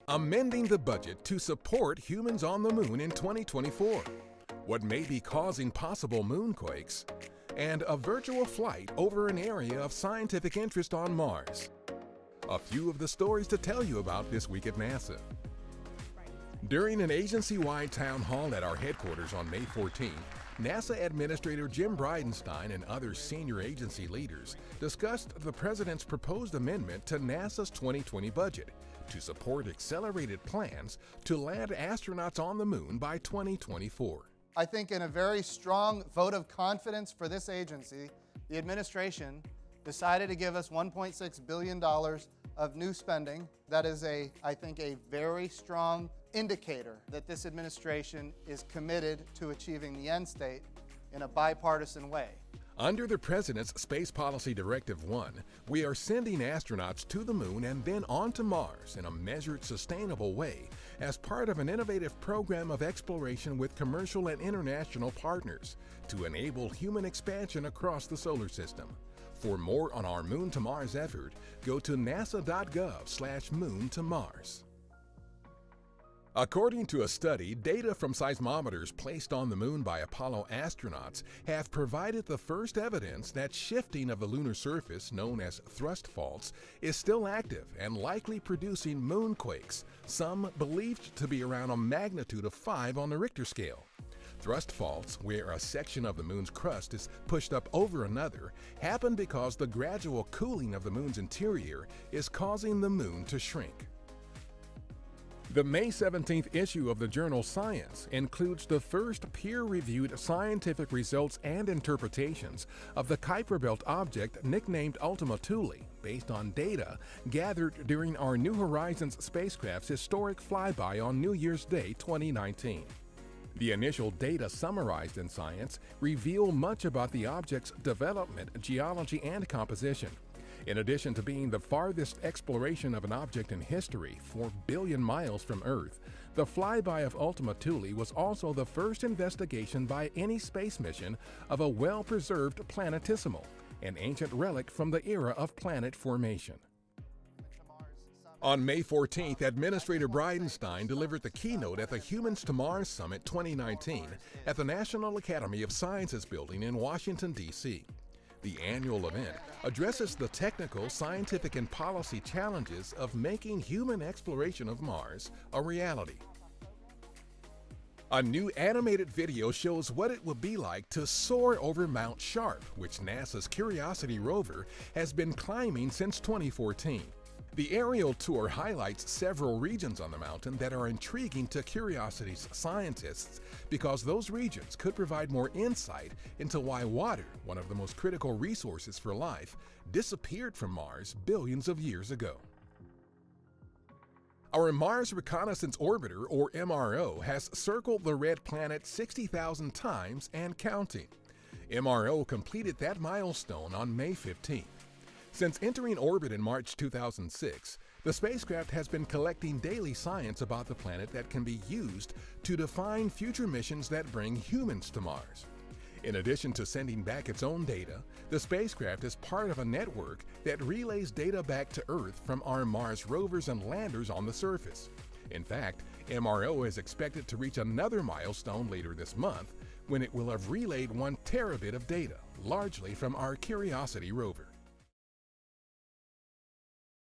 Amending the budget to support humans on the moon in 2024, what may be causing possible moonquakes, and a virtual flight over an area of scientific interest on Mars. A few of the stories to tell you about this week at NASA. During an agency-wide town hall at our headquarters on May 14th, NASA Administrator Jim Bridenstine and other senior agency leaders discussed the President's proposed amendment to NASA's 2020 budget to support accelerated plans to land astronauts on the moon by 2024. I think in a very strong vote of confidence for this agency, the administration decided to give us $1.6 billion of new spending. That is, I think, a very strong indicator that this administration is committed to achieving the end state in a bipartisan way. Under the President's Space Policy Directive 1, we are sending astronauts to the moon and then on to Mars in a measured, sustainable way as part of an innovative program of exploration with commercial and international partners to enable human expansion across the solar system. For more on our Moon to Mars effort, go to nasa.gov/moon to Mars. According to a study, data from seismometers placed on the moon by Apollo astronauts have provided the first evidence that shifting of the lunar surface, known as thrust faults, is still active and likely producing moonquakes, some believed to be around a magnitude of 5 on the Richter scale. Thrust faults, where a section of the moon's crust is pushed up over another, happen because the gradual cooling of the moon's interior is causing the moon to shrink. The May 17th issue of the journal Science includes the first peer-reviewed scientific results and interpretations of the Kuiper Belt object nicknamed Ultima Thule, based on data gathered during our New Horizons spacecraft's historic flyby on New Year's Day 2019. The initial data summarized in Science reveal much about the object's development, geology, and composition. In addition to being the farthest exploration of an object in history, 4 billion miles from Earth, the flyby of Ultima Thule was also the first investigation by any space mission of a well-preserved planetesimal, an ancient relic from the era of planet formation. On May 14th, Administrator Bridenstine delivered the keynote at the Humans to Mars Summit 2019 at the National Academy of Sciences building in Washington, D.C. The annual event addresses the technical, scientific, and policy challenges of making human exploration of Mars a reality. A new animated video shows what it would be like to soar over Mount Sharp, which NASA's Curiosity rover has been climbing since 2014. The aerial tour highlights several regions on the mountain that are intriguing to Curiosity's scientists because those regions could provide more insight into why water, one of the most critical resources for life, disappeared from Mars billions of years ago. Our Mars Reconnaissance Orbiter, or MRO, has circled the red planet 60,000 times and counting. MRO completed that milestone on May 15th. Since entering orbit in March 2006, the spacecraft has been collecting daily science about the planet that can be used to define future missions that bring humans to Mars. In addition to sending back its own data, the spacecraft is part of a network that relays data back to Earth from our Mars rovers and landers on the surface. In fact, MRO is expected to reach another milestone later this month when it will have relayed 1 terabit of data, largely from our Curiosity rover.